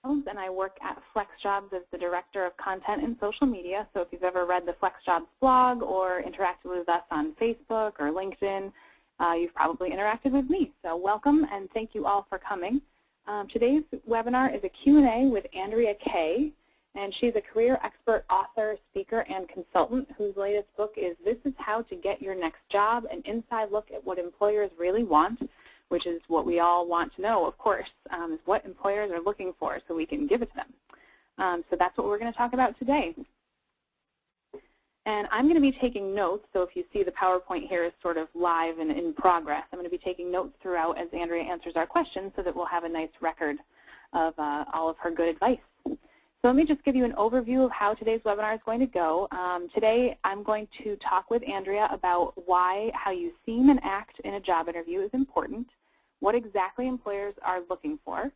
and I work at FlexJobs as the Director of Content and Social Media. So if you've ever read the FlexJobs blog or interacted with us on Facebook or LinkedIn, you've probably interacted with me. So welcome, and thank you all for coming. Today's webinar is a Q&A with Andrea Kay, and she's a career expert, author, speaker, and consultant whose latest book is This Is How to Get Your Next Job, an inside look at what employers really want, which is what we all want to know, of course, is what employers are looking for so we can give it to them. So that's what we're going to talk about today. And I'm going to be taking notes, so if you see the PowerPoint here is sort of live and in progress, I'm going to be taking notes throughout as Andrea answers our questions so that we'll have a nice record of all of her good advice. So let me just give you an overview of how today's webinar is going to go. Today I'm going to talk with Andrea about why how you seem and act in a job interview is important, what exactly employers are looking for,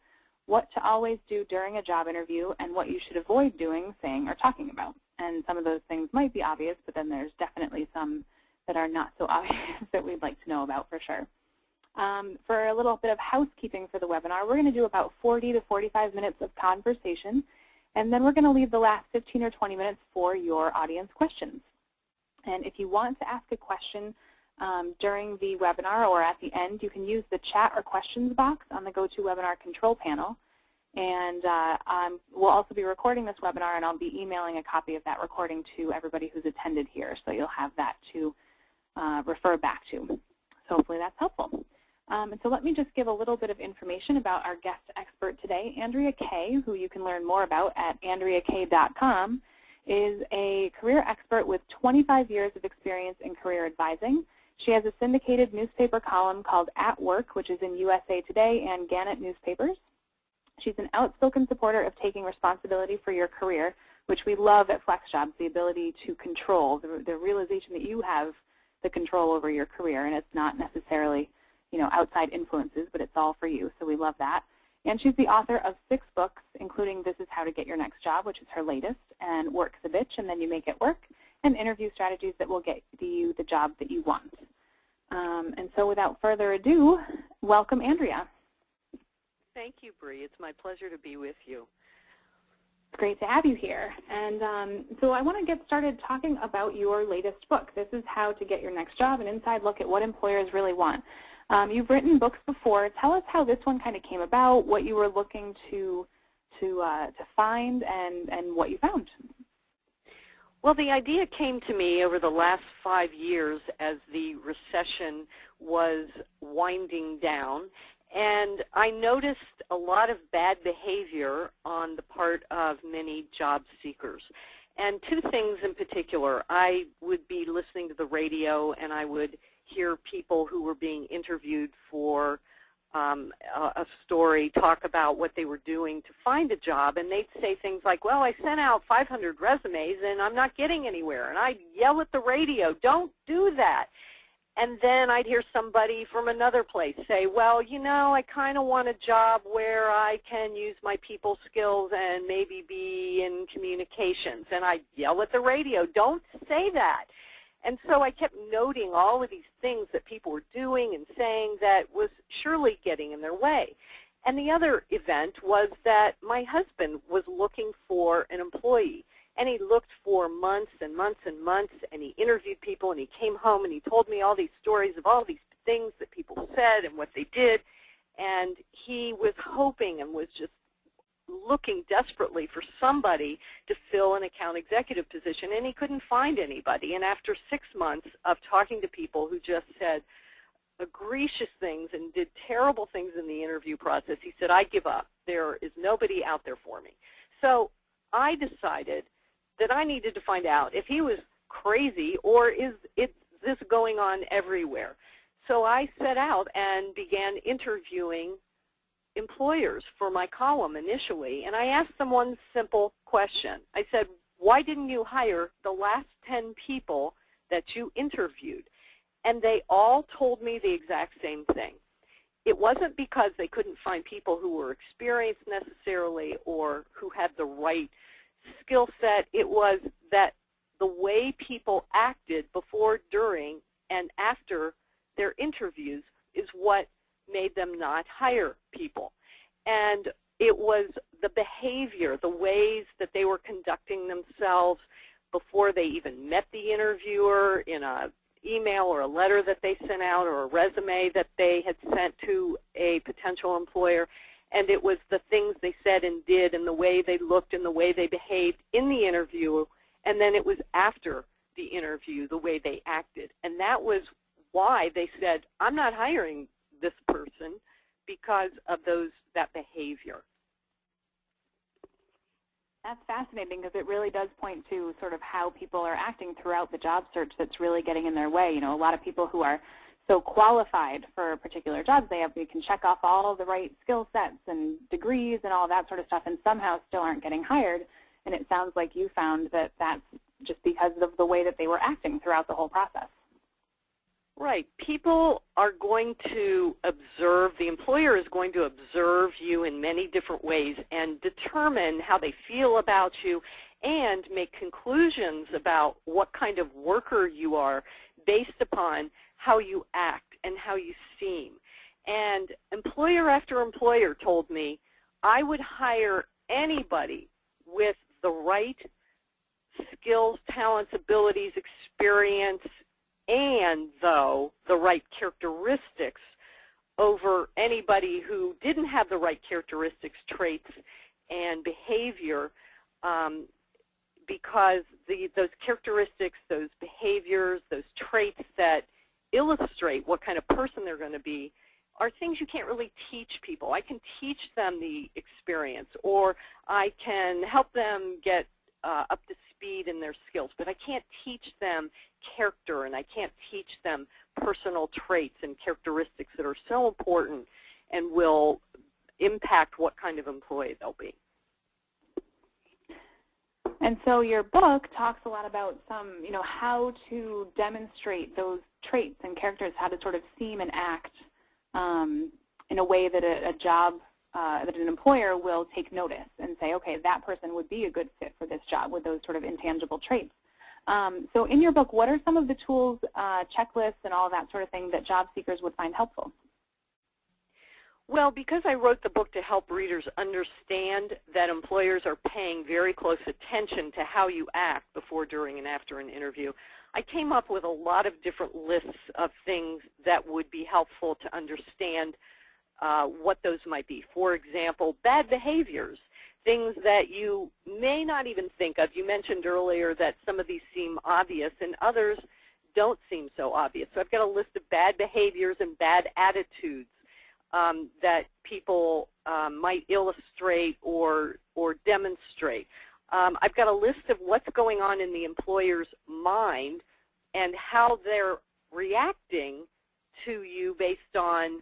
what to always do during a job interview, and what you should avoid doing, saying, or talking about. And some of those things might be obvious, but then there's definitely some that are not so obvious that we'd like to know about for sure. For a little bit of housekeeping for the webinar, we're going to do about 40 to 45 minutes of conversation, and then we're going to leave the last 15 or 20 minutes for your audience questions. And if you want to ask a question during the webinar or at the end, you can use the chat or questions box on the GoToWebinar control panel. And we'll also be recording this webinar, and I'll be emailing a copy of that recording to everybody who's attended here, so you'll have that to refer back to. So hopefully that's helpful. And so let me just give a little bit of information about our guest expert today. Andrea Kay, who you can learn more about at andreakay.com, is a career expert with 25 years of experience in career advising. She has a syndicated newspaper column called At Work, which is in USA Today and Gannett newspapers. She's an outspoken supporter of taking responsibility for your career, which we love at FlexJobs, the ability to control, the realization that you have the control over your career, and it's not necessarily, outside influences, but it's all for you, so we love that. And she's the author of 6 books, including This Is How to Get Your Next Job, which is her latest, and Work's a Bitch, and Then You Make It Work, and Interview Strategies That Will Get You the Job That You Want. And so without further ado, welcome, Andrea. Thank you, Bree. It's my pleasure to be with you. It's great to have you here. And so I want to get started talking about your latest book. This is How to Get Your Next Job, an inside look at what employers really want. You've written books before. Tell us how this one kind of came about, what you were looking to find, and what you found. Well, the idea came to me over the last 5 years as the recession was winding down. And I noticed a lot of bad behavior on the part of many job seekers. And 2 things in particular. I would be listening to the radio, and I would hear people who were being interviewed for a story talk about what they were doing to find a job, and they'd say things like, well, I sent out 500 resumes, and I'm not getting anywhere. And I'd yell at the radio, don't do that. And then I'd hear somebody from another place say, well, I kind of want a job where I can use my people skills and maybe be in communications. And I'd yell at the radio, don't say that. And so I kept noting all of these things that people were doing and saying that was surely getting in their way. And the other event was that my husband was looking for an employee. And he looked for months and months and months, and he interviewed people, and he came home, and he told me all these stories of all these things that people said and what they did. And he was hoping and was just looking desperately for somebody to fill an account executive position, and he couldn't find anybody. And after 6 months of talking to people who just said egregious things and did terrible things in the interview process, he said, I give up. There is nobody out there for me. So I decided that I needed to find out if he was crazy or is this going on everywhere. So I set out and began interviewing employers for my column initially, and I asked them one simple question. I said, why didn't you hire the last 10 people that you interviewed? And they all told me the exact same thing. It wasn't because they couldn't find people who were experienced necessarily or who had the right skill set. It was that the way people acted before, during, and after their interviews is what made them not hire people. And it was the behavior, the ways that they were conducting themselves before they even met the interviewer, in an email or a letter that they sent out or a resume that they had sent to a potential employer. And it was the things they said and did and the way they looked and the way they behaved in the interview. And then it was after the interview, the way they acted. And that was why they said, I'm not hiring this person because of that behavior. That's fascinating because it really does point to sort of how people are acting throughout the job search that's really getting in their way. You know, a lot of people who are so qualified for particular jobs, they can check off all the right skill sets and degrees and all that sort of stuff and somehow still aren't getting hired. And it sounds like you found that that's just because of the way that they were acting throughout the whole process. Right. People are going to observe, the employer is going to observe you in many different ways and determine how they feel about you and make conclusions about what kind of worker you are based upon how you act and how you seem. And employer after employer told me I would hire anybody with the right skills, talents, abilities, experience, and, though, the right characteristics over anybody who didn't have the right characteristics, traits, and behavior, because those characteristics, those behaviors, those traits that illustrate what kind of person they're going to be are things you can't really teach people. I can teach them the experience, or I can help them get up to speed in their skills, but I can't teach them character, and I can't teach them personal traits and characteristics that are so important and will impact what kind of employee they'll be. And so your book talks a lot about how to demonstrate those traits and characters, how to sort of seem and act in a way that that an employer will take notice and say, okay, that person would be a good fit for this job with those sort of intangible traits. So in your book, what are some of the tools, checklists, and all that sort of thing that job seekers would find helpful? Well, because I wrote the book to help readers understand that employers are paying very close attention to how you act before, during, and after an interview, I came up with a lot of different lists of things that would be helpful to understand what those might be. For example, bad behaviors, things that you may not even think of. You mentioned earlier that some of these seem obvious and others don't seem so obvious. So I've got a list of bad behaviors and bad attitudes that people might illustrate or demonstrate. I've got a list of what's going on in the employer's mind and how they're reacting to you based on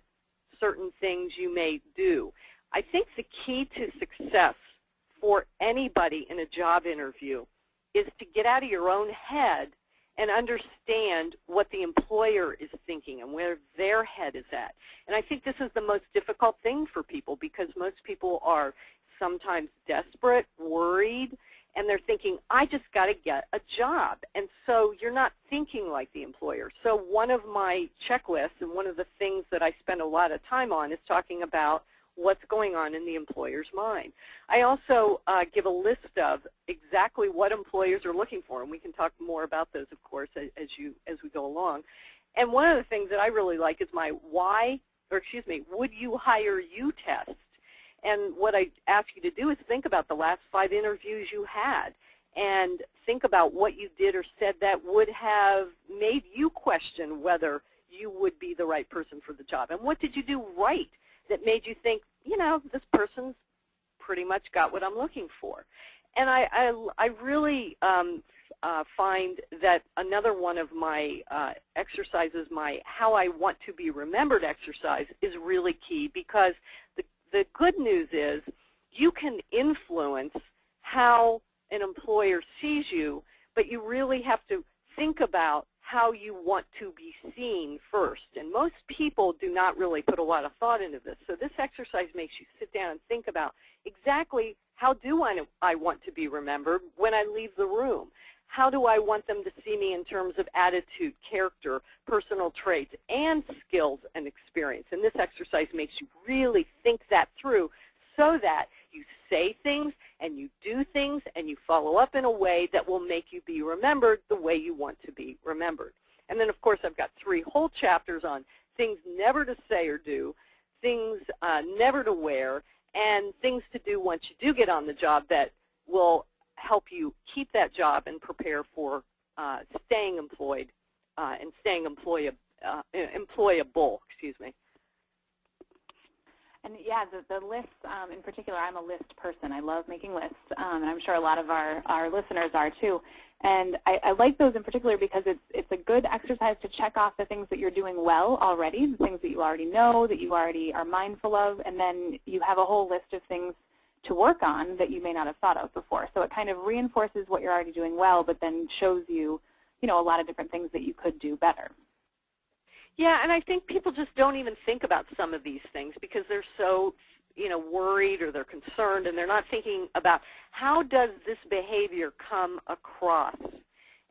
certain things you may do. I think the key to success for anybody in a job interview is to get out of your own head and understand what the employer is thinking and where their head is at. And I think this is the most difficult thing for people because most people are sometimes desperate, worried, and they're thinking, I just got to get a job. And so you're not thinking like the employer. So one of my checklists and one of the things that I spend a lot of time on is talking about what's going on in the employer's mind. I also give a list of exactly what employers are looking for, and we can talk more about those, of course, as we go along. And one of the things that I really like is my would you hire you test. And what I ask you to do is think about the last 5 interviews you had and think about what you did or said that would have made you question whether you would be the right person for the job. And what did you do right that made you think, this person's pretty much got what I'm looking for. And I really find that another one of my exercises, my how I want to be remembered exercise, is really key because the good news is you can influence how an employer sees you, but you really have to think about how you want to be seen first. And most people do not really put a lot of thought into this. So this exercise makes you sit down and think about exactly how do I want to be remembered when I leave the room? How do I want them to see me in terms of attitude, character, personal traits, and skills and experience? And this exercise makes you really think that through so that you say things, and you do things, and you follow up in a way that will make you be remembered the way you want to be remembered. And then, of course, I've got 3 whole chapters on things never to say or do, things never to wear, and things to do once you do get on the job that will help you keep that job and prepare for staying employed and staying employable. Excuse me. And yeah, the lists in particular, I'm a list person. I love making lists, and I'm sure a lot of our listeners are too. And I like those in particular because it's a good exercise to check off the things that you're doing well already, the things that you already know, that you already are mindful of, and then you have a whole list of things to work on that you may not have thought of before. So it kind of reinforces what you're already doing well, but then shows you, a lot of different things that you could do better. Yeah, and I think people just don't even think about some of these things because they're so, worried or they're concerned, and they're not thinking about how does this behavior come across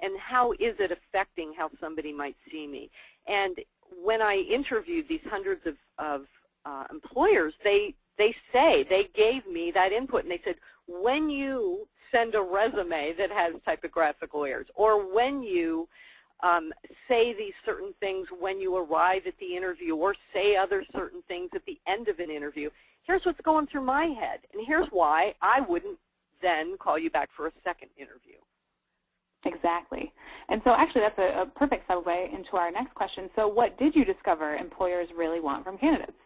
and how is it affecting how somebody might see me. And when I interviewed these hundreds of employers, they gave me that input, and they said, when you send a resume that has typographical errors, or when you say these certain things when you arrive at the interview, or say other certain things at the end of an interview, here's what's going through my head, and here's why I wouldn't then call you back for a second interview. Exactly. And so actually that's a perfect segue into our next question. So what did you discover employers really want from candidates?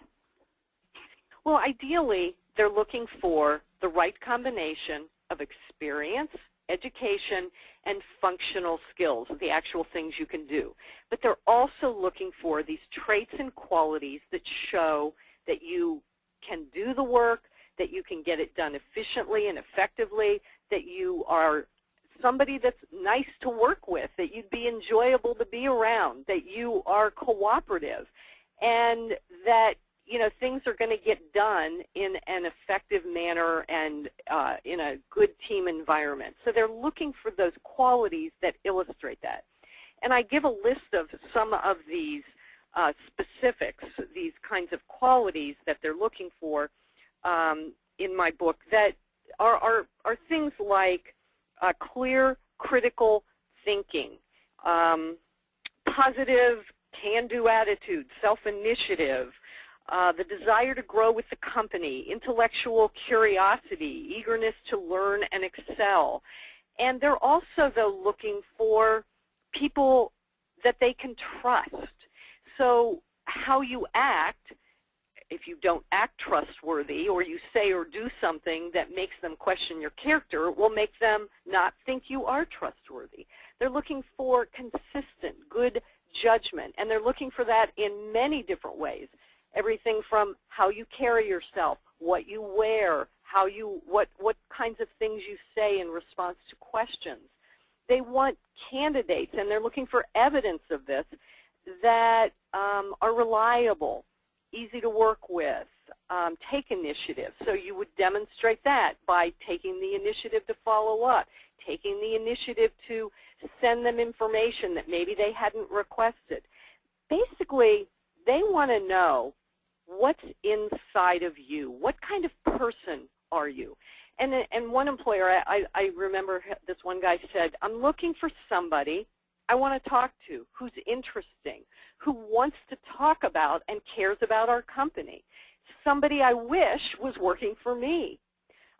Well, ideally, they're looking for the right combination of experience, education, and functional skills, the actual things you can do. But they're also looking for these traits and qualities that show that you can do the work, that you can get it done efficiently and effectively, that you are somebody that's nice to work with, that you'd be enjoyable to be around, that you are cooperative, and that things are going to get done in an effective manner and in a good team environment. So they're looking for those qualities that illustrate that. And I give a list of some of these specifics, these kinds of qualities that they're looking for in my book that are things like clear, critical thinking, positive, can-do attitude, self-initiative, the desire to grow with the company, intellectual curiosity, eagerness to learn and excel. And they're also, though, looking for people that they can trust. So how you act, if you don't act trustworthy or you say or do something that makes them question your character, will make them not think you are trustworthy. They're looking for consistent, good judgment, and they're looking for that in many different ways. Everything from how you carry yourself, what you wear, what kinds of things you say in response to questions. They want candidates, and they're looking for evidence of this, that are reliable, easy to work with, take initiative. So you would demonstrate that by taking the initiative to follow up, taking the initiative to send them information that maybe they hadn't requested. Basically, they want to know what's inside of you. What kind of person are you? And one employer, I remember this one guy said, I'm looking for somebody I want to talk to who's interesting, who wants to talk about and cares about our company. Somebody I wish was working for me.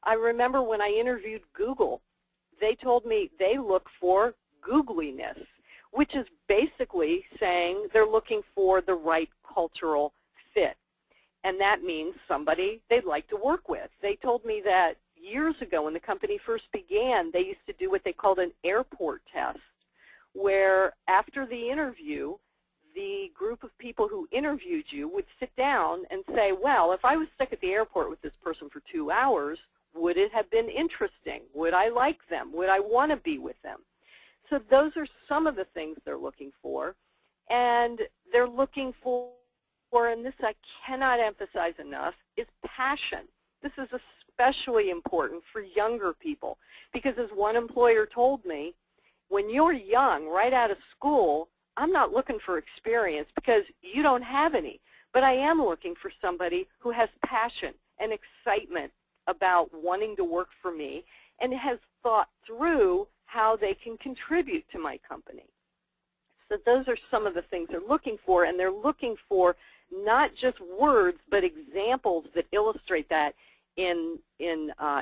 I remember when I interviewed Google, they told me they look for googliness, which is basically saying they're looking for the right cultural fit. And that means somebody they'd like to work with. They told me that years ago when the company first began, they used to do what they called an airport test, where after the interview, the group of people who interviewed you would sit down and say, well, if I was stuck at the airport with this person for 2 hours, would it have been interesting? Would I like them? Would I want to be with them? So those are some of the things they're looking for. And they're looking for, and this I cannot emphasize enough, is passion. This is especially important for younger people because, as one employer told me, when you're young, right out of school, I'm not looking for experience because you don't have any, but I am looking for somebody who has passion and excitement about wanting to work for me and has thought through how they can contribute to my company. So those are some of the things they're looking for, and they're looking for not just words, but examples that illustrate that in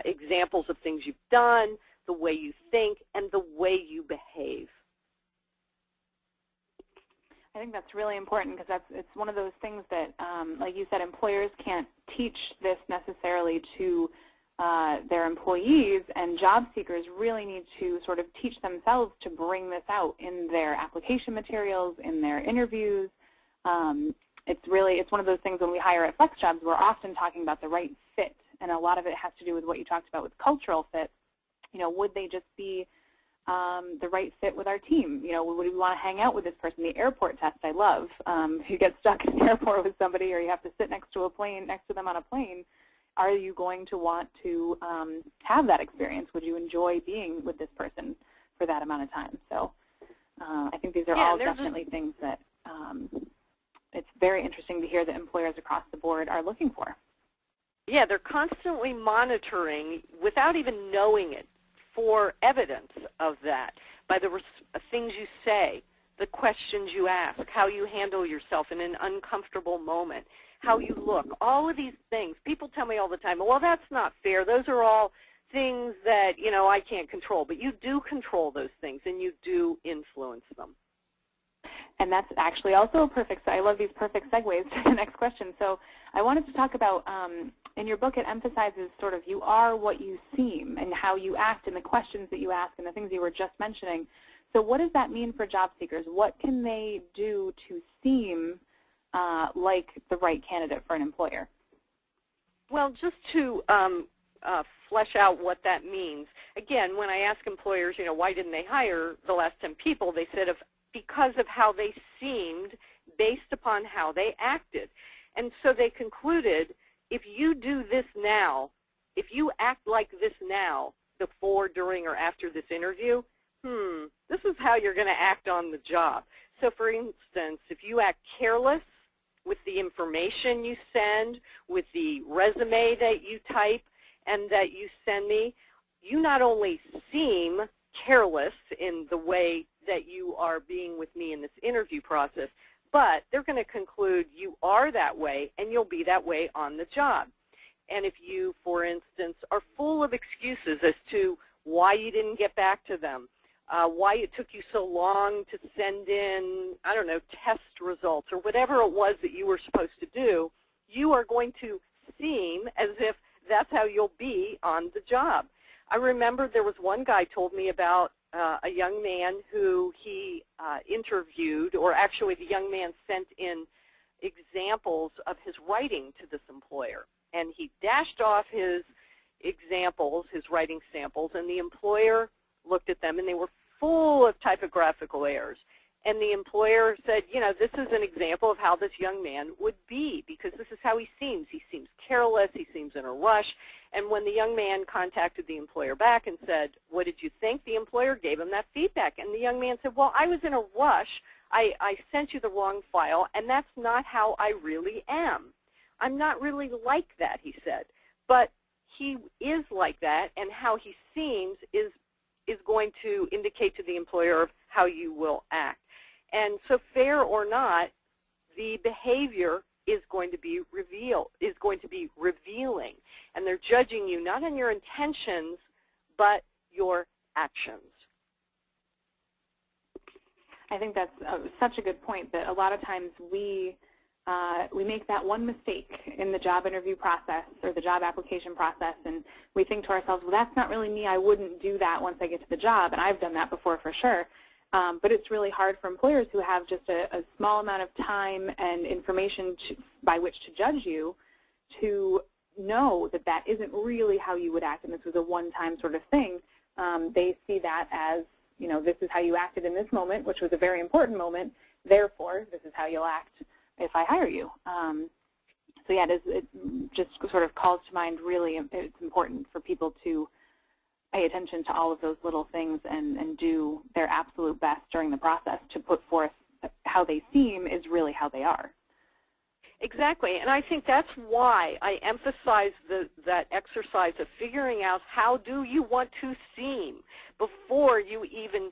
examples of things you've done, the way you think, and the way you behave. I think that's really important because it's one of those things that, like you said, employers can't teach this necessarily to their employees, and job seekers really need to sort of teach themselves to bring this out in their application materials, in their interviews. It's one of those things when we hire at FlexJobs, we're often talking about the right fit, and a lot of it has to do with what you talked about with cultural fit. You know, would they just be the right fit with our team? You know, would we want to hang out with this person? The airport test I love. If you get stuck in an airport with somebody or you have to sit next to them on a plane, are you going to want to have that experience? Would you enjoy being with this person for that amount of time? So I think these are all definitely things that it's very interesting to hear that employers across the board are looking for. Yeah, they're constantly monitoring without even knowing it for evidence of that by the things you say, the questions you ask, how you handle yourself in an uncomfortable moment, how you look, all of these things. People tell me all the time, well, that's not fair. Those are all things that, you know, I can't control. But you do control those things, and you do influence them. And that's actually also a perfect, I love these perfect segues to the next question. So I wanted to talk about, in your book, it emphasizes sort of you are what you seem and how you act and the questions that you ask and the things you were just mentioning. So what does that mean for job seekers? What can they do to seem like the right candidate for an employer? Well, just to flesh out what that means, again, when I ask employers, you know, why didn't they hire the last 10 people, they said because of how they seemed based upon how they acted. And so they concluded, if you do this now, if you act like this now, before, during, or after this interview, this is how you're going to act on the job. So for instance, if you act careless with the information you send, with the resume that you type and that you send me, you not only seem careless in the way that you are being with me in this interview process, but they're going to conclude you are that way and you'll be that way on the job. And if you, for instance, are full of excuses as to why you didn't get back to them, why it took you so long to send in, I don't know, test results or whatever it was that you were supposed to do, you are going to seem as if that's how you'll be on the job. I remember there was one guy told me about a young man who he interviewed, or actually the young man sent in examples of his writing to this employer. And he dashed off his examples, his writing samples, and the employer looked at them, and they were full of typographical errors. And the employer said, you know, this is an example of how this young man would be, because this is how he seems. He seems careless. He seems in a rush. And when the young man contacted the employer back and said, what did you think? The employer gave him that feedback. And the young man said, well, I was in a rush. I sent you the wrong file, and that's not how I really am. I'm not really like that, he said. But he is like that, and how he seems is going to indicate to the employer of how you will act. And so fair or not, the behavior is going to be revealing. And they're judging you not on your intentions, but your actions. I think that's such a good point, that a lot of times we make that one mistake in the job interview process or the job application process, and we think to ourselves, well, that's not really me. I wouldn't do that once I get to the job, and I've done that before for sure. But it's really hard for employers who have just a small amount of time and information by which to judge you to know that that isn't really how you would act, and this was a one-time sort of thing. They see that as, you know, this is how you acted in this moment, which was a very important moment. Therefore, this is how you'll act if I hire you. So yeah, it just sort of calls to mind, really, it's important for people to pay attention to all of those little things and do their absolute best during the process to put forth how they seem is really how they are. Exactly, and I think that's why I emphasize that exercise of figuring out how do you want to seem before you even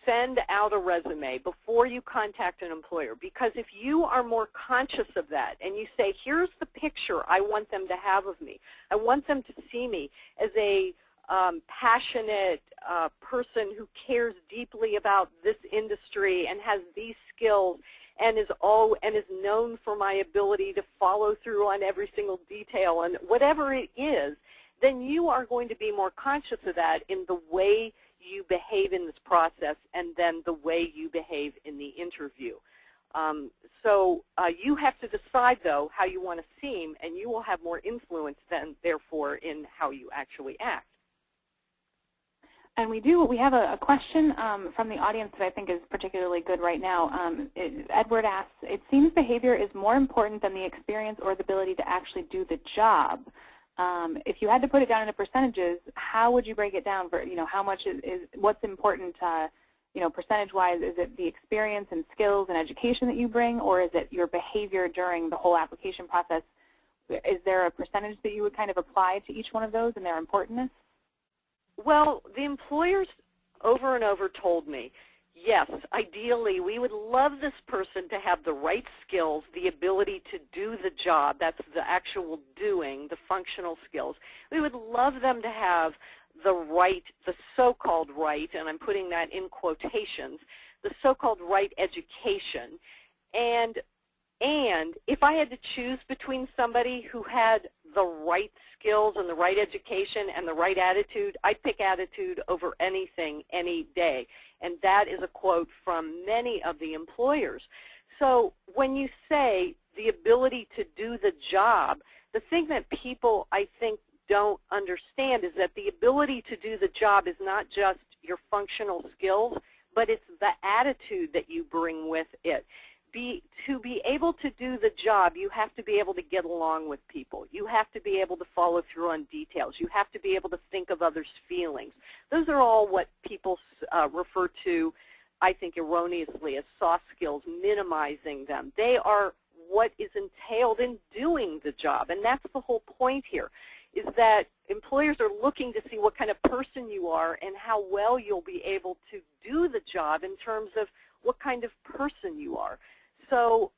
send out a resume, before you contact an employer. Because if you are more conscious of that and you say, here's the picture I want them to have of me. I want them to see me as a passionate person who cares deeply about this industry and has these skills and is known for my ability to follow through on every single detail and whatever it is, then you are going to be more conscious of that in the way you behave in this process and then the way you behave in the interview. So you have to decide, though, how you want to seem, and you will have more influence then, therefore, in how you actually act. And we have a question from the audience that I think is particularly good right now. Edward asks, it seems behavior is more important than the experience or the ability to actually do the job. If you had to put it down into percentages, how would you break it down for, how much what's important, percentage-wise? Is it the experience and skills and education that you bring, or is it your behavior during the whole application process? Is there a percentage that you would kind of apply to each one of those and their importance? Well, the employers over and over told me, yes, ideally we would love this person to have the right skills, the ability to do the job, that's the actual doing, the functional skills. We would love them to have the so-called right, and I'm putting that in quotations, the so-called right education. And if I had to choose between somebody who had the right skills and the right education and the right attitude, I'd pick attitude over anything any day. And that is a quote from many of the employers. So when you say the ability to do the job, the thing that people, I think, don't understand is that the ability to do the job is not just your functional skills, but it's the attitude that you bring with it. To be able to do the job, you have to be able to get along with people. You have to be able to follow through on details. You have to be able to think of others' feelings. Those are all what people refer to, I think erroneously, as soft skills, minimizing them. They are what is entailed in doing the job, and that's the whole point here, is that employers are looking to see what kind of person you are and how well you'll be able to do the job in terms of what kind of person you are. So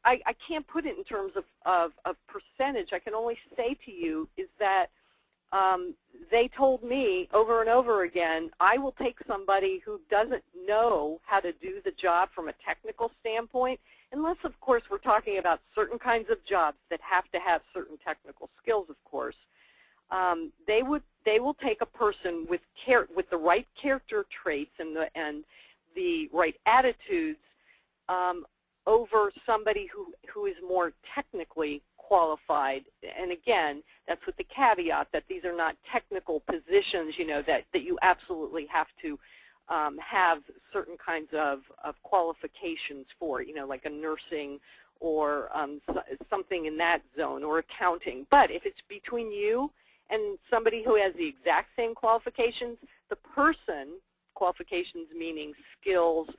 I can't put it in terms of percentage. I can only say to you is that they told me over and over again, I will take somebody who doesn't know how to do the job from a technical standpoint, unless, of course, we're talking about certain kinds of jobs that have to have certain technical skills, of course. They will take a person with the right character traits and the right attitudes over somebody who is more technically qualified. And again, that's with the caveat that these are not technical positions, that you absolutely have to have certain kinds of qualifications for, like a nursing or something in that zone, or accounting. But if it's between you and somebody who has the exact same qualifications, the person, qualifications meaning skills,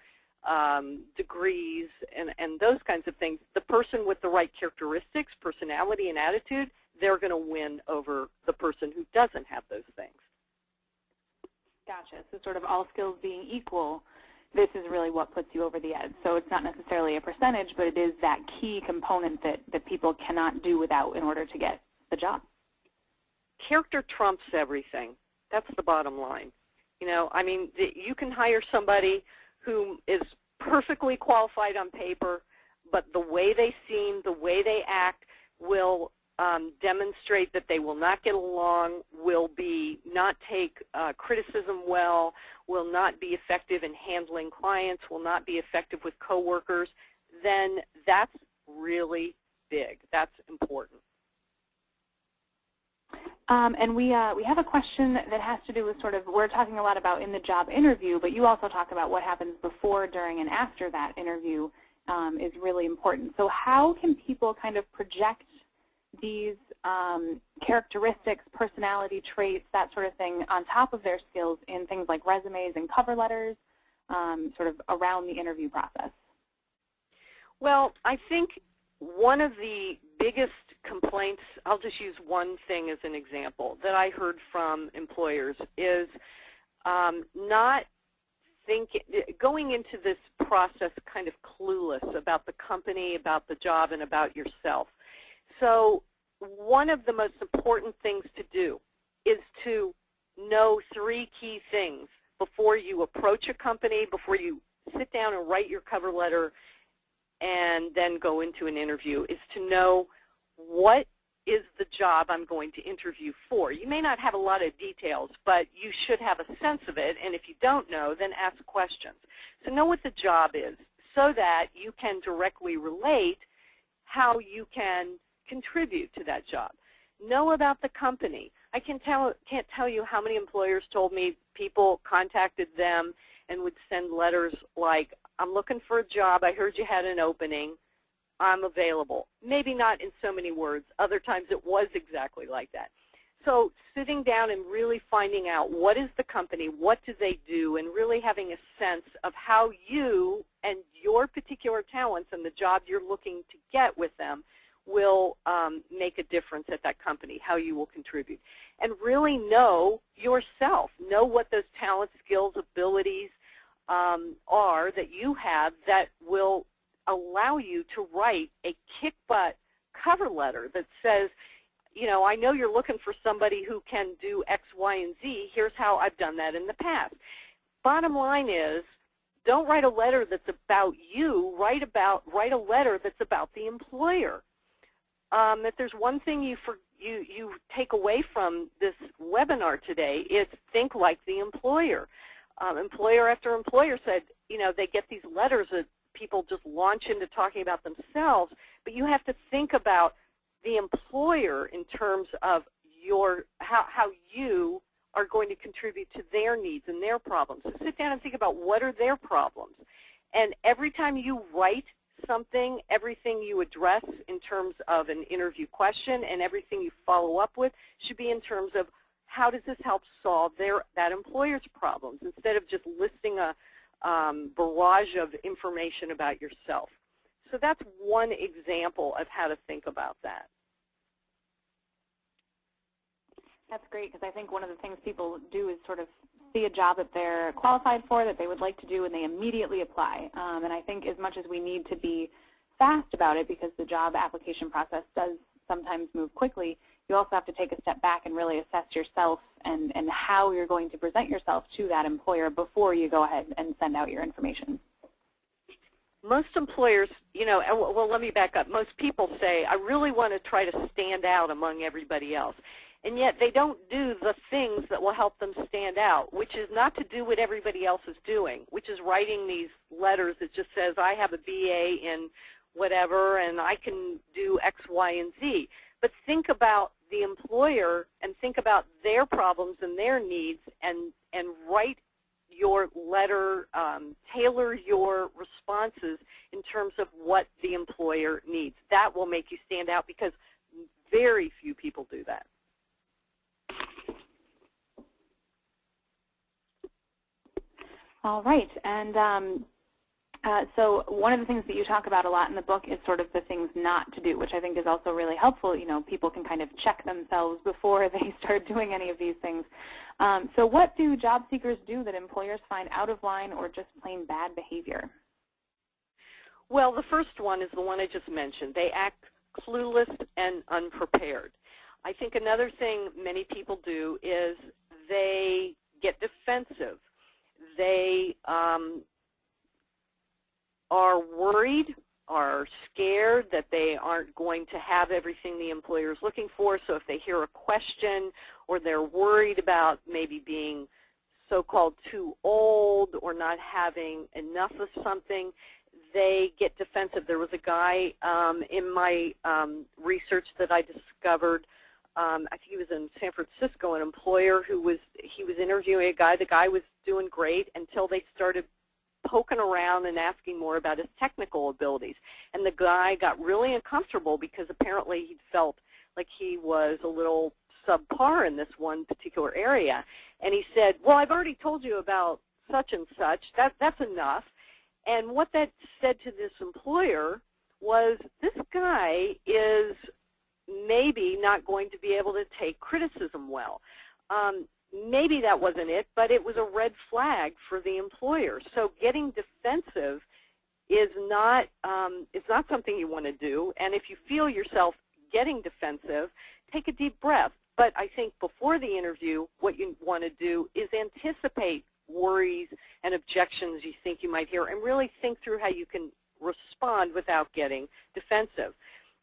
degrees, and those kinds of things, the person with the right characteristics, personality, and attitude, they're going to win over the person who doesn't have those things. Gotcha. So sort of all skills being equal, this is really what puts you over the edge. So it's not necessarily a percentage, but it is that key component that people cannot do without in order to get the job. Character trumps everything. That's the bottom line. I mean, you can hire somebody who is perfectly qualified on paper, but the way they seem, the way they act will demonstrate that they will not get along, will not take criticism well, will not be effective in handling clients, will not be effective with coworkers, then that's really big. That's important. And we have a question that has to do with sort of, we're talking a lot about in the job interview, but you also talk about what happens before, during, and after that interview is really important. So how can people kind of project these characteristics, personality traits, that sort of thing on top of their skills in things like resumes and cover letters, sort of around the interview process? Well, I think one of the biggest complaints, I'll just use one thing as an example, that I heard from employers is going into this process kind of clueless about the company, about the job, and about yourself. So one of the most important things to do is to know 3 key things before you approach a company, before you sit down and write your cover letter and then go into an interview, is to know what is the job I'm going to interview for. You may not have a lot of details, but you should have a sense of it, and if you don't know, then ask questions. So know what the job is so that you can directly relate how you can contribute to that job. Know about the company. I can't tell you how many employers told me people contacted them and would send letters like, I'm looking for a job, I heard you had an opening, I'm available. Maybe not in so many words. Other times it was exactly like that. So sitting down and really finding out what is the company, what do they do, and really having a sense of how you and your particular talents and the job you're looking to get with them will make a difference at that company, how you will contribute. And really know yourself. Know what those talents, skills, abilities are that you have that will allow you to write a kick-butt cover letter that says, you know, I know you're looking for somebody who can do X, Y, and Z. Here's how I've done that in the past. Bottom line is, don't write a letter that's about you. Write a letter that's about the employer. If there's one thing you take away from this webinar today, it's think like the employer. Employer after employer said, you know, they get these letters that people just launch into talking about themselves, but you have to think about the employer in terms of how you are going to contribute to their needs and their problems. So sit down and think about what are their problems. And every time you write something, everything you address in terms of an interview question and everything you follow up with should be in terms of how does this help solve that employer's problems, instead of just listing a barrage of information about yourself. So that's one example of how to think about that. That's great, because I think one of the things people do is sort of see a job that they're qualified for, that they would like to do, and they immediately apply. And I think as much as we need to be fast about it, because the job application process does sometimes move quickly, you also have to take a step back and really assess yourself and how you're going to present yourself to that employer before you go ahead and send out your information. Most employers, you know, well, let me back up. Most people say, I really want to try to stand out among everybody else. And yet they don't do the things that will help them stand out, which is not to do what everybody else is doing, which is writing these letters that just says, I have a BA in whatever, and I can do X, Y, and Z. But think about the employer and think about their problems and their needs, and write your letter, tailor your responses in terms of what the employer needs. That will make you stand out, because very few people do that. All right, and so one of the things that you talk about a lot in the book is sort of the things not to do, which I think is also really helpful. You know, people can kind of check themselves before they start doing any of these things. So what do job seekers do that employers find out of line or just plain bad behavior? Well, the first one is the one I just mentioned. They act clueless and unprepared. I think another thing many people do is they get defensive. They are worried, are scared that they aren't going to have everything the employer is looking for. So if they hear a question, or they're worried about maybe being so-called too old or not having enough of something, they get defensive. There was a guy in my research that I discovered, I think he was in San Francisco, an employer who was interviewing a guy. The guy was doing great until they started poking around and asking more about his technical abilities. And the guy got really uncomfortable because apparently he felt like he was a little subpar in this one particular area. And he said, well, I've already told you about such and such. That's enough. And what that said to this employer was this guy is maybe not going to be able to take criticism well. Maybe that wasn't it, but it was a red flag for the employer. So getting defensive is not something you want to do. And if you feel yourself getting defensive, take a deep breath. But I think before the interview, what you want to do is anticipate worries and objections you think you might hear, and really think through how you can respond without getting defensive.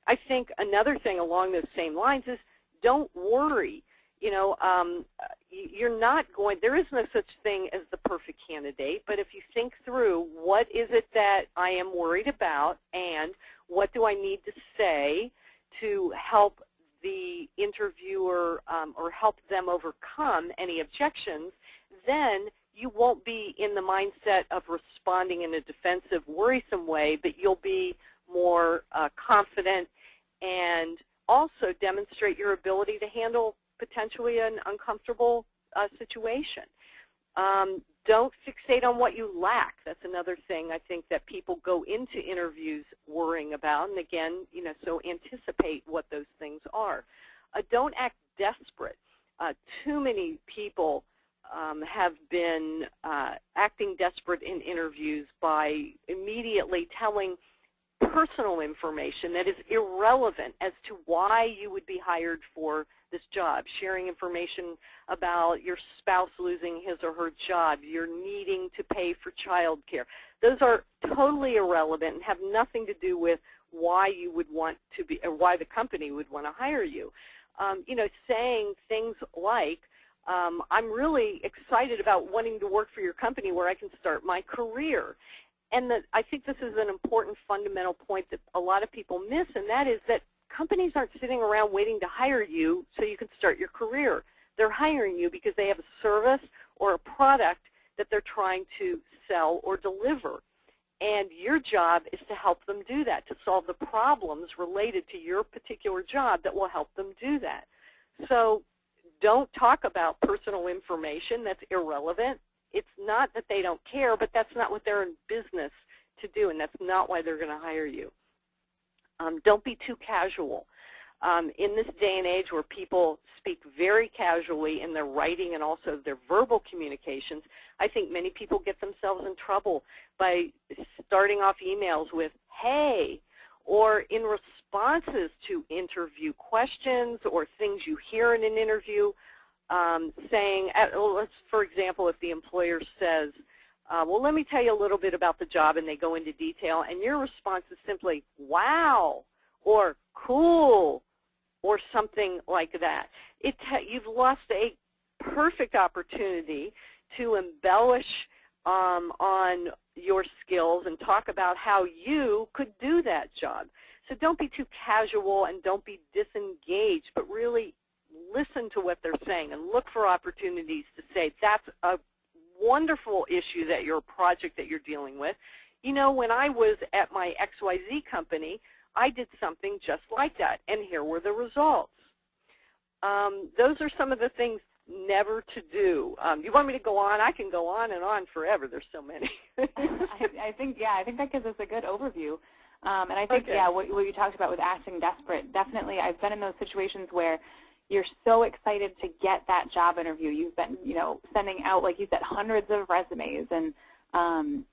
I think another thing along those same lines is don't worry. You know, you're not going, there is no such thing as the perfect candidate, but if you think through what is it that I am worried about and what do I need to say to help the interviewer or help them overcome any objections, then you won't be in the mindset of responding in a defensive, worrisome way, but you'll be more confident and also demonstrate your ability to handle potentially an uncomfortable situation. Don't fixate on what you lack. That's another thing I think that people go into interviews worrying about. And again, you know, so anticipate what those things are. Don't act desperate. Too many people have been acting desperate in interviews by immediately telling personal information that is irrelevant as to why you would be hired for this job, sharing information about your spouse losing his or her job, you're needing to pay for child care. Those are totally irrelevant and have nothing to do with why you would want to be, or why the company would want to hire you. You know, saying things like, I'm really excited about wanting to work for your company where I can start my career. And I think this is an important fundamental point that a lot of people miss, and that is that companies aren't sitting around waiting to hire you so you can start your career. They're hiring you because they have a service or a product that they're trying to sell or deliver. And your job is to help them do that, to solve the problems related to your particular job that will help them do that. So don't talk about personal information that's irrelevant. It's not that they don't care, but that's not what they're in business to do, and that's not why they're going to hire you. Don't be too casual. In this day and age where people speak very casually in their writing and also their verbal communications, I think many people get themselves in trouble by starting off emails with, hey, or in responses to interview questions or things you hear in an interview, saying, for example, if the employer says, well, let me tell you a little bit about the job, and they go into detail, and your response is simply, wow, or cool, or something like that. You've lost a perfect opportunity to embellish on your skills and talk about how you could do that job. So don't be too casual and don't be disengaged, but really listen to what they're saying and look for opportunities to say, that's a wonderful issue that your project that you're dealing with. You know, when I was at my XYZ company, I did something just like that, and here were the results. Those are some of the things never to do. You want me to go on? I can go on and on forever. There's so many. I think that gives us a good overview. And I think, okay, yeah, what you talked about with acting desperate, definitely I've been in those situations where you're so excited to get that job interview. You've been, you know, sending out, like you said, hundreds of resumes, and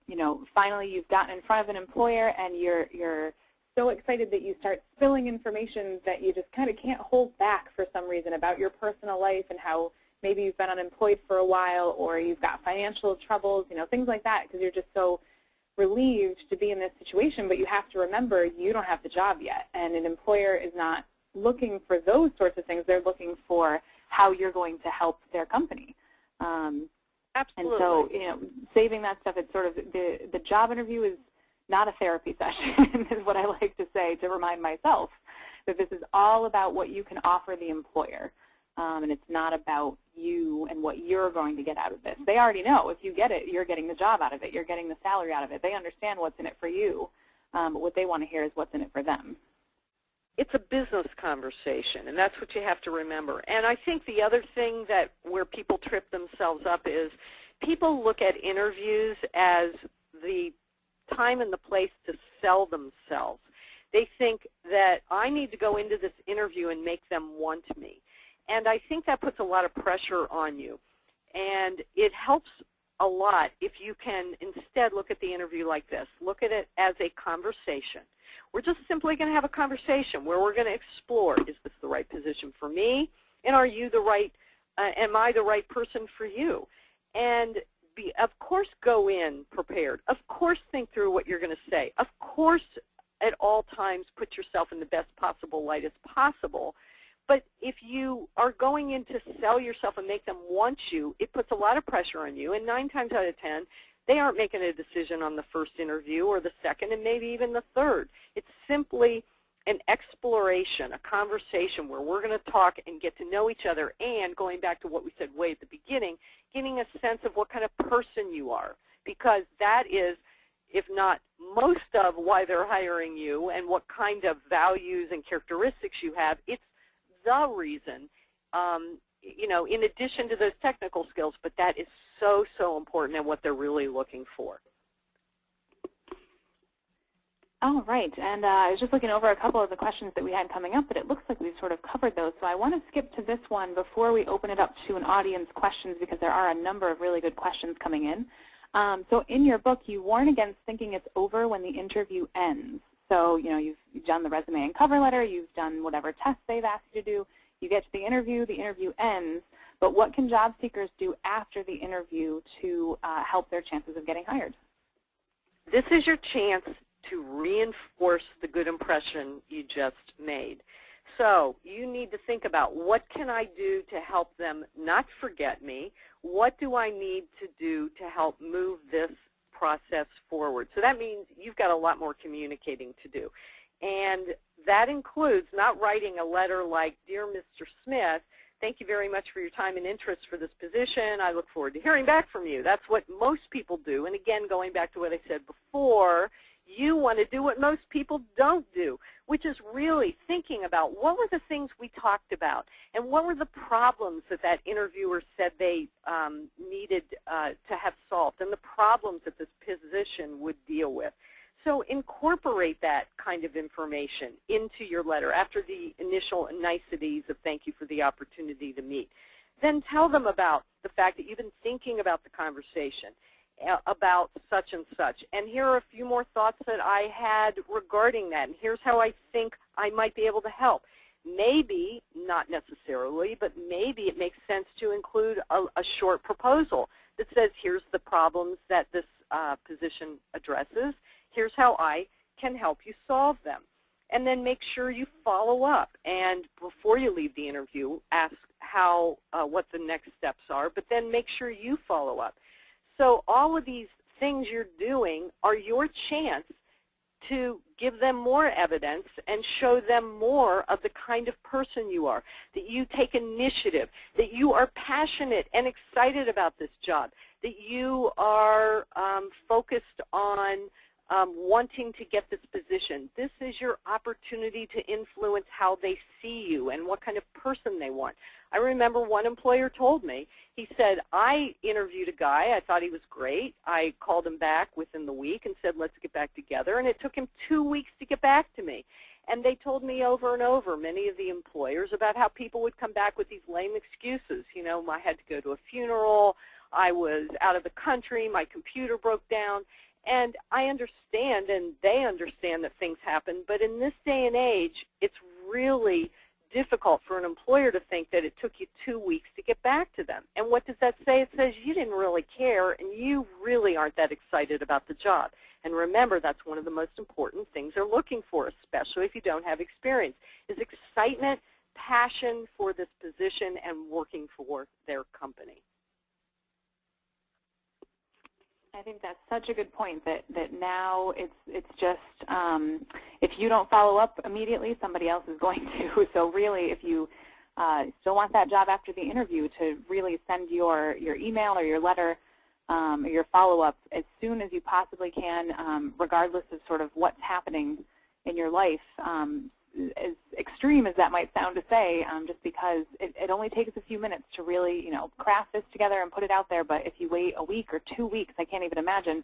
you know, finally you've gotten in front of an employer, and you're so excited that you start spilling information that you just kind of can't hold back for some reason about your personal life and how maybe you've been unemployed for a while, or you've got financial troubles, you know, things like that, because you're just so relieved to be in this situation. But you have to remember, you don't have the job yet, and an employer is not looking for those sorts of things. They're looking for how you're going to help their company. Absolutely. And so, you know, saving that stuff, it's sort of the job interview is not a therapy session, is what I like to say, to remind myself that this is all about what you can offer the employer, and it's not about you and what you're going to get out of this. They already know if you get it, you're getting the job out of it, you're getting the salary out of it. They understand what's in it for you, but what they want to hear is what's in it for them. It's a business conversation, and that's what you have to remember. And I think the other thing that where people trip themselves up is people look at interviews as the time and the place to sell themselves. They think that I need to go into this interview and make them want me. And I think that puts a lot of pressure on you. And it helps a lot if you can instead look at the interview like this. Look at it as a conversation. We're just simply going to have a conversation where we're going to explore, is this the right position for me? And are you the right, am I the right person for you? And of course, go in prepared. Of course, think through what you're going to say. Of course, at all times, put yourself in the best possible light as possible. But if you are going in to sell yourself and make them want you, it puts a lot of pressure on you. And 9 times out of 10, they aren't making a decision on the first interview or the second and maybe even the third. It's simply an exploration, a conversation where we're going to talk and get to know each other, and going back to what we said way at the beginning, getting a sense of what kind of person you are, because that is, if not most of why they're hiring you and what kind of values and characteristics you have, it's the reason, you know, in addition to those technical skills, but that is so, so important and what they're really looking for. All right, and I was just looking over a couple of the questions that we had coming up, but it looks like we've sort of covered those. So I want to skip to this one before we open it up to an audience questions, because there are a number of really good questions coming in. So in your book, you warn against thinking it's over when the interview ends. So, you know, you've done the resume and cover letter, you've done whatever tests they've asked you to do, you get to the interview ends, but what can job seekers do after the interview to help their chances of getting hired? This is your chance to reinforce the good impression you just made. So you need to think about, what can I do to help them not forget me? What do I need to do to help move this process forward? So that means you've got a lot more communicating to do. And that includes not writing a letter like, "Dear Mr. Smith, thank you very much for your time and interest for this position. I look forward to hearing back from you." That's what most people do. And again, going back to what I said before, you want to do what most people don't do, which is really thinking about, what were the things we talked about, and what were the problems that that interviewer said they needed to have solved, and the problems that this position would deal with. So incorporate that kind of information into your letter after the initial niceties of thank you for the opportunity to meet. Then tell them about the fact that you've been thinking about the conversation, about such and such. And here are a few more thoughts that I had regarding that, and here's how I think I might be able to help. Maybe, not necessarily, but maybe it makes sense to include a short proposal that says, here's the problems that this position addresses. Here's how I can help you solve them. And then make sure you follow up. And before you leave the interview, ask what the next steps are, but then make sure you follow up. So all of these things you're doing are your chance to give them more evidence and show them more of the kind of person you are, that you take initiative, that you are passionate and excited about this job, that you are focused on wanting to get this position. This is your opportunity to influence how they see you and what kind of person they want. I remember one employer told me, he said, I interviewed a guy, I thought he was great. I called him back within the week and said, let's get back together. And it took him 2 weeks to get back to me. And they told me over and over, many of the employers, about how people would come back with these lame excuses. You know, I had to go to a funeral, I was out of the country, my computer broke down. And I understand, and they understand, that things happen, but in this day and age, it's really difficult for an employer to think that it took you 2 weeks to get back to them. And what does that say? It says you didn't really care, and you really aren't that excited about the job. And remember, that's one of the most important things they're looking for, especially if you don't have experience, is excitement, passion for this position, and working for their company. I think that's such a good point, that now it's just, if you don't follow up immediately, somebody else is going to. So really, if you still want that job after the interview, to really send your email or your letter or your follow-up as soon as you possibly can, regardless of sort of what's happening in your life, as extreme as that might sound to say, just because it only takes a few minutes to really, you know, craft this together and put it out there. But if you wait a week or 2 weeks, I can't even imagine,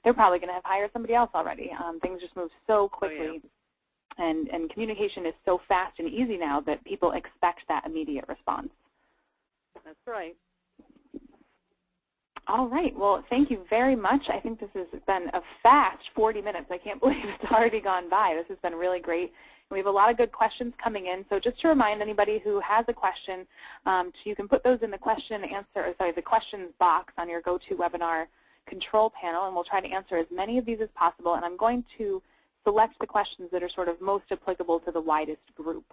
they're probably going to have hired somebody else already. Things just move so quickly. Oh, yeah. And communication is so fast and easy now that people expect that immediate response. That's right. All right. Well, thank you very much. I think this has been a fast 40 minutes. I can't believe it's already gone by. This has been really great. We have a lot of good questions coming in. So just to remind anybody who has a question, you can put those in the the questions box on your GoToWebinar control panel, and we'll try to answer as many of these as possible. And I'm going to select the questions that are sort of most applicable to the widest group,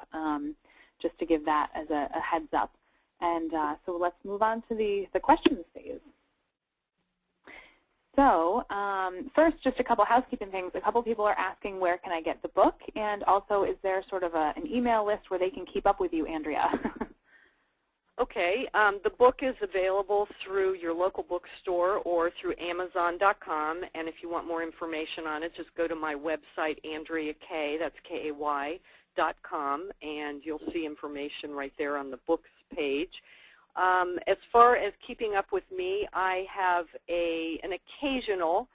just to give that as a heads up. And so let's move on to the questions phase. So first, just a couple housekeeping things. A couple people are asking, where can I get the book? And also, is there sort of an email list where they can keep up with you, Andrea? Okay. The book is available through your local bookstore or through Amazon.com. And if you want more information on it, just go to my website, Andrea Kay, that's Kay.com, and you'll see information right there on the books page. As far as keeping up with me, I have an occasional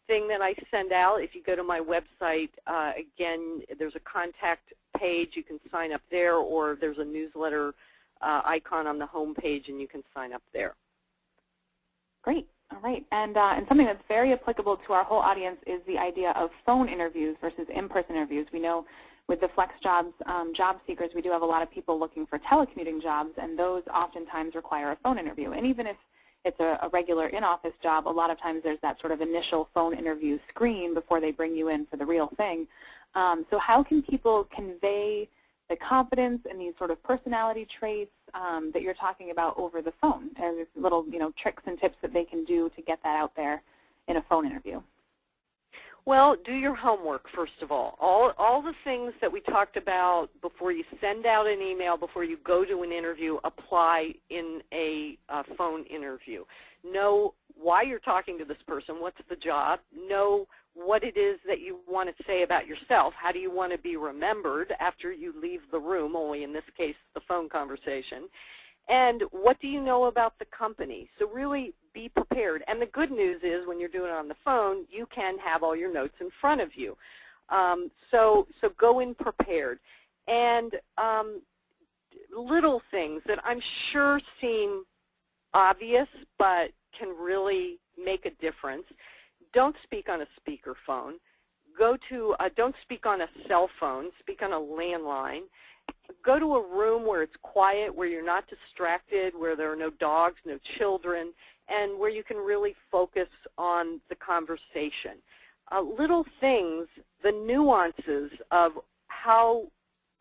thing that I send out. If you go to my website, again, there's a contact page. You can sign up there, or there's a newsletter icon on the home page, and you can sign up there. Great. All right. And something that's very applicable to our whole audience is the idea of phone interviews versus in-person interviews. We know with the FlexJobs job seekers, we do have a lot of people looking for telecommuting jobs, and those oftentimes require a phone interview. And even if it's a regular in-office job, a lot of times there's that sort of initial phone interview screen before they bring you in for the real thing. So how can people convey the confidence and these sort of personality traits that you're talking about over the phone? There's little tricks and tips that they can do to get that out there in a phone interview. Well, do your homework, first of all. All the things that we talked about before you send out an email, before you go to an interview, apply in a phone interview. Know why you're talking to this person, what's the job, know what it is that you want to say about yourself, how do you want to be remembered after you leave the room, only in this case the phone conversation, and what do you know about the company. So really be prepared. And the good news is when you're doing it on the phone, you can have all your notes in front of you. So go in prepared. And little things that I'm sure seem obvious but can really make a difference. Don't speak on a speakerphone. Don't speak on a cell phone. Speak on a landline. Go to a room where it's quiet, where you're not distracted, where there are no dogs, no children, and where you can really focus on the conversation. Little things, the nuances of how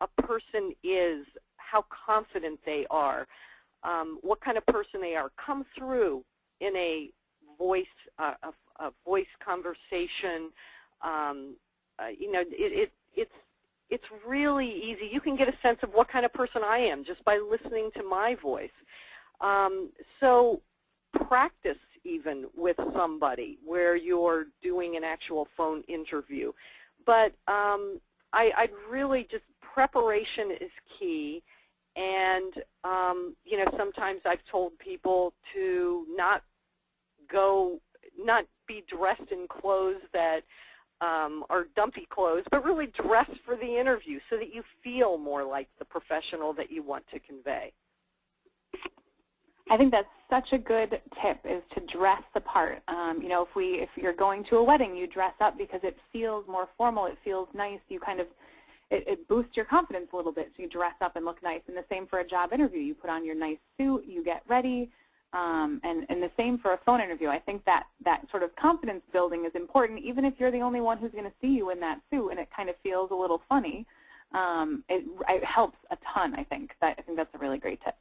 a person is, how confident they are, what kind of person they are, come through in a voice conversation. It's really easy. You can get a sense of what kind of person I am just by listening to my voice. So practice even with somebody where you're doing an actual phone interview. But I'd really just, preparation is key. And, sometimes I've told people to not be dressed in clothes that are dumpy clothes, but really dress for the interview so that you feel more like the professional that you want to convey. I think that's such a good tip, is to dress the part. If you're going to a wedding, you dress up because it feels more formal, it feels nice, it boosts your confidence a little bit, so you dress up and look nice. And the same for a job interview. You put on your nice suit, you get ready, and the same for a phone interview. I think that sort of confidence building is important, even if you're the only one who's going to see you in that suit and it kind of feels a little funny. It helps a ton, I think. I think that's a really great tip.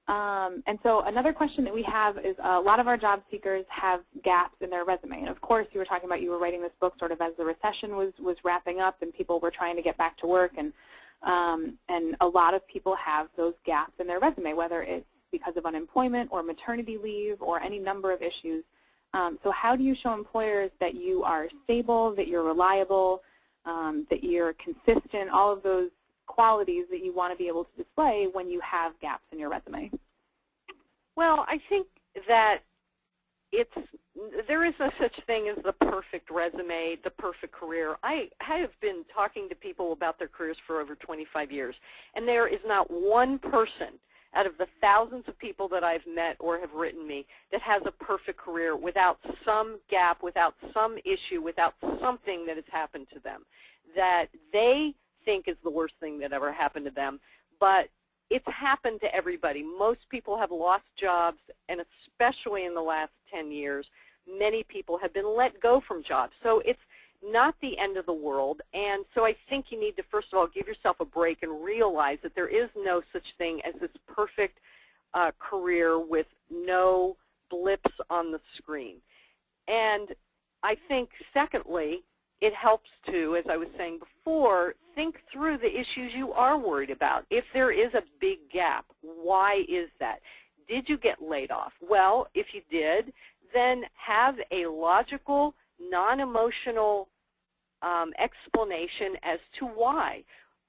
And so another question that we have is a lot of our job seekers have gaps in their resume. And of course, you were talking about you were writing this book sort of as the recession was wrapping up and people were trying to get back to work. And a lot of people have those gaps in their resume, whether it's because of unemployment or maternity leave or any number of issues. So how do you show employers that you are stable, that you're reliable, that you're consistent, all of those qualities that you want to be able to display when you have gaps in your resume? Well, I think that there is no such thing as the perfect resume, the perfect career. I have been talking to people about their careers for over 25 years, and there is not one person out of the thousands of people that I've met or have written me that has a perfect career without some gap, without some issue, without something that has happened to them that they think is the worst thing that ever happened to them. But it's happened to everybody. Most people have lost jobs, and especially in the last 10 years, many people have been let go from jobs. So it's not the end of the world. And so I think you need to, first of all, give yourself a break and realize that there is no such thing as this perfect career with no blips on the screen. And I think, secondly, it helps to, as I was saying before, think through the issues you are worried about. If there is a big gap, why is that? Did you get laid off? Well, if you did, then have a logical, non-emotional explanation as to why.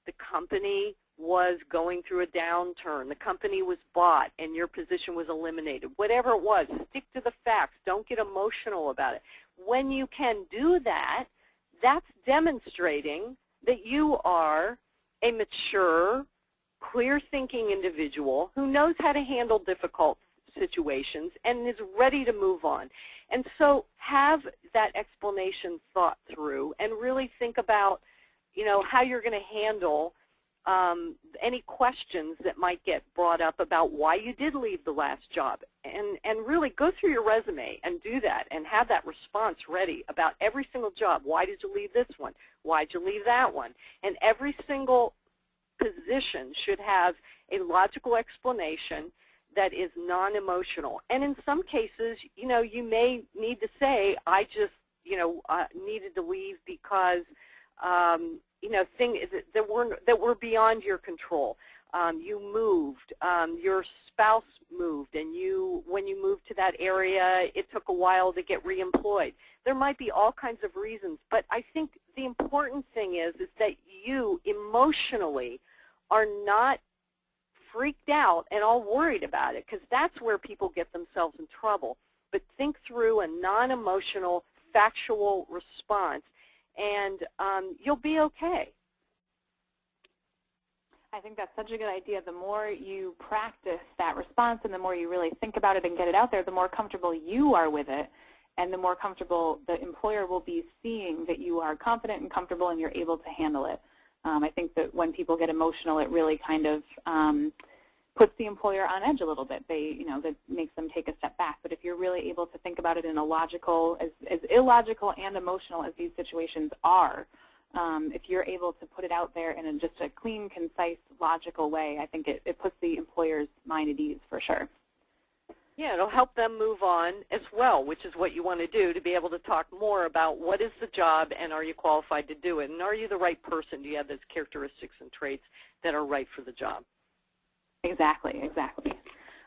The company was going through a downturn. The company was bought and your position was eliminated. Whatever it was, stick to the facts. Don't get emotional about it. When you can do that, that's demonstrating that you are a mature, clear-thinking individual who knows how to handle difficult situations and is ready to move on. And so have that explanation thought through and really think about, how you're going to handle any questions that might get brought up about why you did leave the last job. And really go through your resume and do that and have that response ready about every single job. Why did you leave this one? Why did you leave that one? And every single position should have a logical explanation that is non-emotional. And in some cases, you may need to say, I just, needed to leave because, things that were beyond your control. You moved, your spouse moved, and when you moved to that area, it took a while to get reemployed. There might be all kinds of reasons, but I think the important thing is that you emotionally are not freaked out and all worried about it, because that's where people get themselves in trouble. But think through a non-emotional, factual response, and you'll be okay. I think that's such a good idea. The more you practice that response and the more you really think about it and get it out there, the more comfortable you are with it, and the more comfortable the employer will be seeing that you are confident and comfortable and you're able to handle it. I think that when people get emotional, it really kind of puts the employer on edge a little bit. That makes them take a step back. But if you're really able to think about it in a logical, as illogical and emotional as these situations are, if you're able to put it out there in just a clean, concise, logical way, I think it puts the employer's mind at ease for sure. Yeah, it'll help them move on as well, which is what you want to do, to be able to talk more about what is the job and are you qualified to do it, and are you the right person? Do you have those characteristics and traits that are right for the job? Exactly, exactly.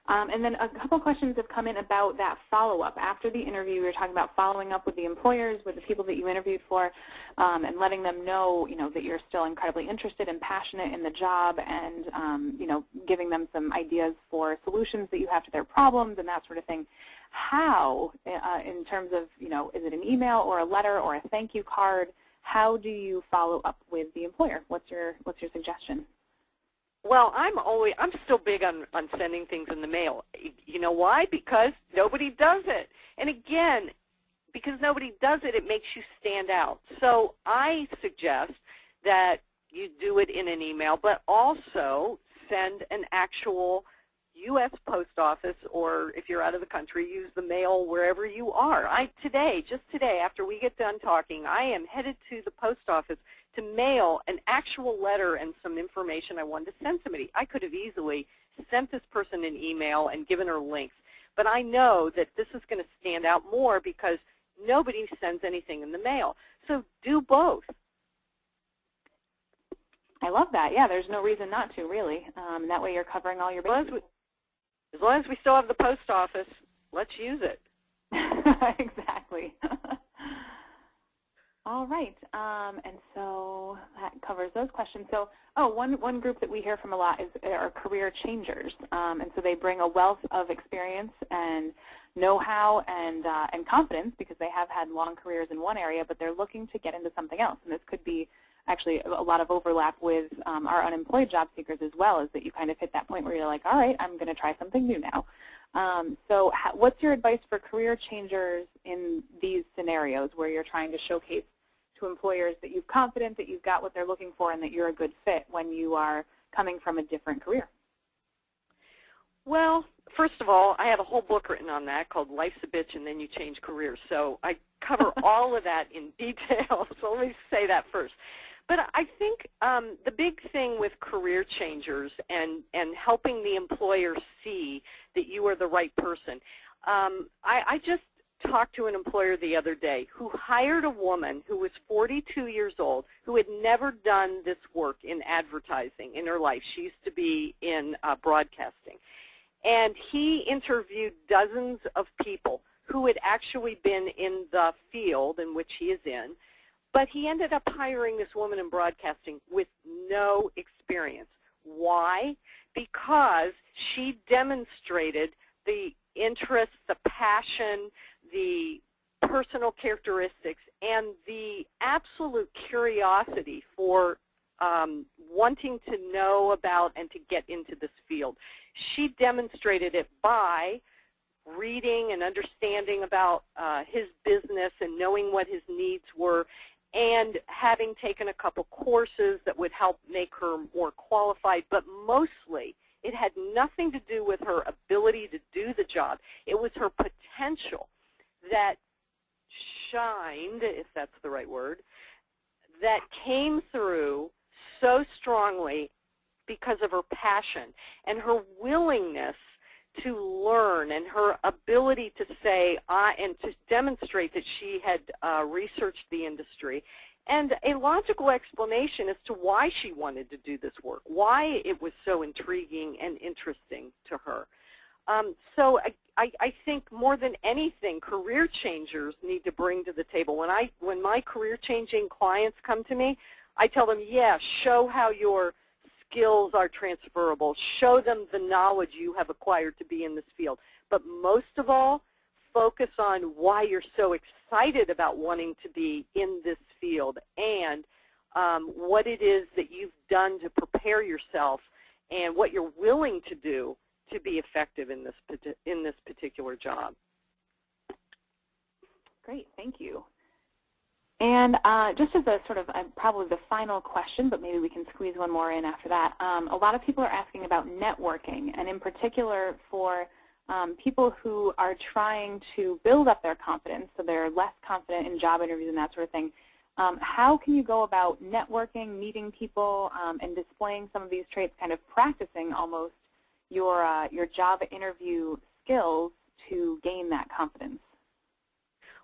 And then a couple questions have come in about that follow-up. After the interview, we were talking about following up with the employers, with the people that you interviewed for, and letting them know, that you're still incredibly interested and passionate in the job, and, giving them some ideas for solutions that you have to their problems and that sort of thing. How, in terms of, is it an email or a letter or a thank you card? How do you follow up with the employer? What's your suggestion? Well, I'm still big on sending things in the mail. You know why? Because nobody does it. And again, because nobody does it, it makes you stand out. So I suggest that you do it in an email, but also send an actual U.S. post office, or if you're out of the country, use the mail wherever you are. Just today, after we get done talking, I am headed to the post office to mail an actual letter and some information I wanted to send somebody. I could have easily sent this person an email and given her links, but I know that this is going to stand out more because nobody sends anything in the mail. So do both. I love that. Yeah, there's no reason not to, really. That way you're covering all your bases. As long as we still have the post office, let's use it. Exactly. All right, and so that covers those questions. So, one group that we hear from a lot are career changers, and so they bring a wealth of experience and know-how and confidence because they have had long careers in one area, but they're looking to get into something else. And this could be actually a lot of overlap with our unemployed job seekers as well, is that you kind of hit that point where you're like, all right, I'm going to try something new now. So what's your advice for career changers in these scenarios where you're trying to showcase to employers that you're confident that you've got what they're looking for and that you're a good fit when you are coming from a different career? Well, first of all, I have a whole book written on that called Life's a Bitch and Then You Change Careers. So I cover all of that in detail. So let me say that first. But I think the big thing with career changers and helping the employer see that you are the right person, I just talked to an employer the other day who hired a woman who was 42 years old who had never done this work in advertising in her life. She used to be in broadcasting. And he interviewed dozens of people who had actually been in the field in which he is in, but he ended up hiring this woman in broadcasting with no experience. Why? Because she demonstrated the interest, the passion, the personal characteristics, and the absolute curiosity for wanting to know about and to get into this field. She demonstrated it by reading and understanding about his business and knowing what his needs were, and having taken a couple courses that would help make her more qualified, but mostly it had nothing to do with her ability to do the job. It was her potential that shined, if that's the right word, that came through so strongly because of her passion and her willingness to learn and her ability to say and to demonstrate that she had researched the industry, and a logical explanation as to why she wanted to do this work, why it was so intriguing and interesting to her. So I think more than anything, career changers need to bring to the table. When my career-changing clients come to me, I tell them, yeah, show how your skills are transferable. Show them the knowledge you have acquired to be in this field. But most of all, focus on why you're so excited about wanting to be in this field and what it is that you've done to prepare yourself and what you're willing to do to be effective in this particular job. Great, thank you. And just as a sort of probably the final question, but maybe we can squeeze one more in after that, a lot of people are asking about networking, and in particular for people who are trying to build up their confidence, so they're less confident in job interviews and that sort of thing. How can you go about networking, meeting people, and displaying some of these traits, kind of practicing almost your job interview skills to gain that confidence?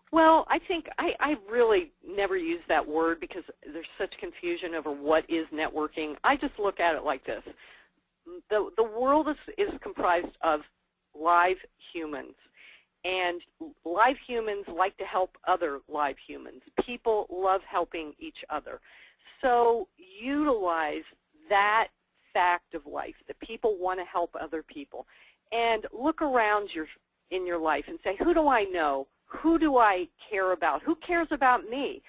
Well, I think I really never use that word because there's such confusion over what is networking. I just look at it like this. The world is comprised of live humans, and live humans like to help other live humans. People love helping each other. So utilize that fact of life, that people want to help other people, and look around in your life and say, who do I know? Who do I care about? Who cares about me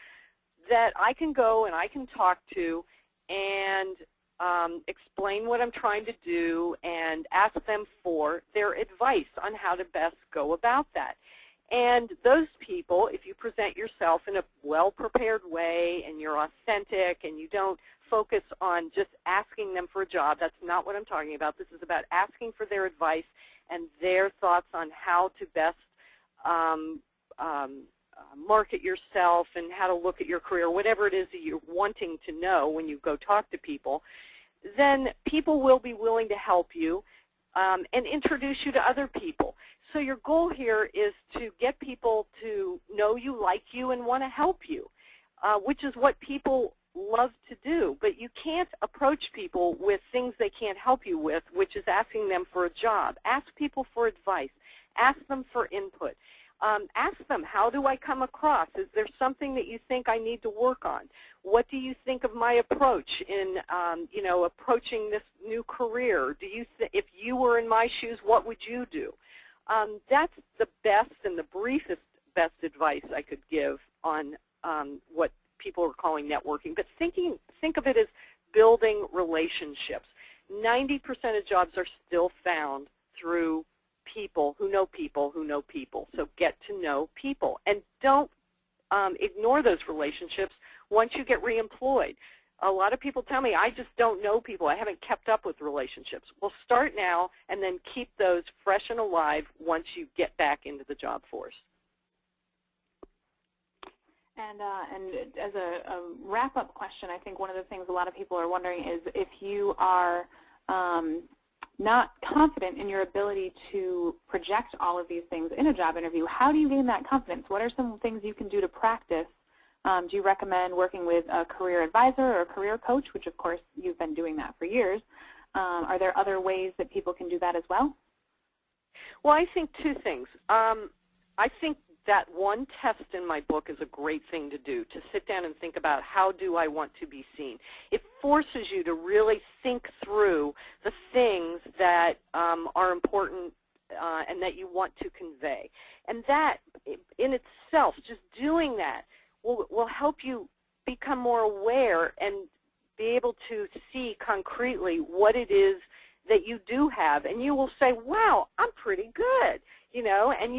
that I can go and I can talk to and explain what I'm trying to do and ask them for their advice on how to best go about that. And those people, if you present yourself in a well-prepared way and you're authentic and you don't focus on just asking them for a job, that's not what I'm talking about. This is about asking for their advice and their thoughts on how to best market yourself and how to look at your career, whatever it is that you're wanting to know when you go talk to people, then people will be willing to help you and introduce you to other people. So your goal here is to get people to know you, like you, and want to help you, which is what people love to do. But you can't approach people with things they can't help you with, which is asking them for a job. Ask people for advice. Ask them for input. Ask them, how do I come across? Is there something that you think I need to work on? What do you think of my approach in, approaching this new career? If you were in my shoes, what would you do? That's the best and the briefest best advice I could give on what people are calling networking. But think of it as building relationships. 90% of jobs are still found through people who know people who know people. So get to know people. And don't ignore those relationships once you get reemployed. A lot of people tell me, I just don't know people. I haven't kept up with relationships. Well, start now and then keep those fresh and alive once you get back into the job force. And as a wrap-up question, I think one of the things a lot of people are wondering is if you are not confident in your ability to project all of these things in a job interview, how do you gain that confidence? What are some things you can do to practice? Do you recommend working with a career advisor or a career coach, which of course you've been doing that for years? Are there other ways that people can do that as well? Well, I think two things. I think that one test in my book is a great thing to do, to sit down and think about how do I want to be seen. It forces you to really think through the things that are important and that you want to convey. And that in itself, just doing that, will help you become more aware and be able to see concretely what it is that you do have. And you will say, wow, I'm pretty good. And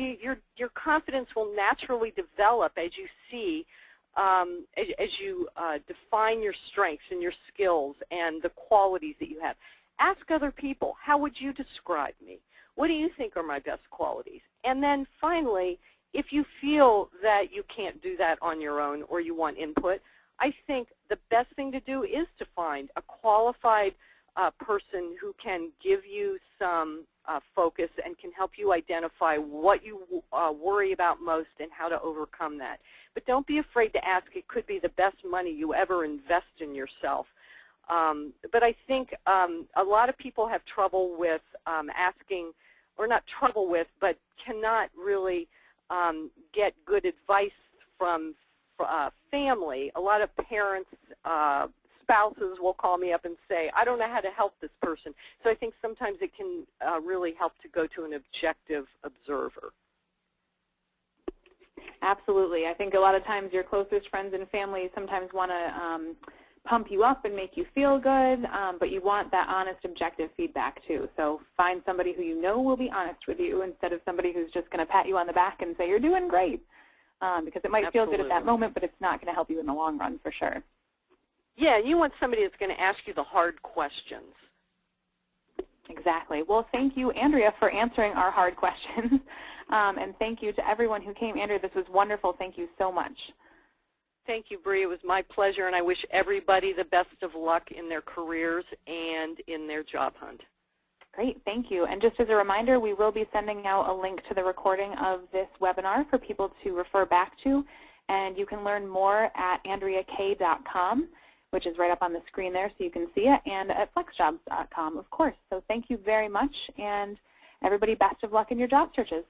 your confidence will naturally develop as you see, as you define your strengths and your skills and the qualities that you have. Ask other people, how would you describe me? What do you think are my best qualities? And then finally, if you feel that you can't do that on your own or you want input, I think the best thing to do is to find a qualified person who can give you some focus and can help you identify what you worry about most and how to overcome that. But don't be afraid to ask. It could be the best money you ever invest in yourself. But I think a lot of people have trouble with asking, or not trouble with, but cannot really get good advice from family. A lot of parents, spouses will call me up and say, I don't know how to help this person. So I think sometimes it can really help to go to an objective observer. Absolutely. I think a lot of times your closest friends and family sometimes want to pump you up and make you feel good, but you want that honest, objective feedback too. So find somebody who you know will be honest with you instead of somebody who's just going to pat you on the back and say, you're doing great, because it might Absolutely. feel good at that moment, but it's not going to help you in the long run for sure. Yeah, you want somebody that's going to ask you the hard questions. Exactly. Well, thank you, Andrea, for answering our hard questions. And thank you to everyone who came. Andrea, this was wonderful. Thank you so much. Thank you, Bree. It was my pleasure, and I wish everybody the best of luck in their careers and in their job hunt. Great. Thank you. And just as a reminder, we will be sending out a link to the recording of this webinar for people to refer back to. And you can learn more at andreakay.com. which is right up on the screen there so you can see it, and at FlexJobs.com, of course. So thank you very much, and everybody, best of luck in your job searches.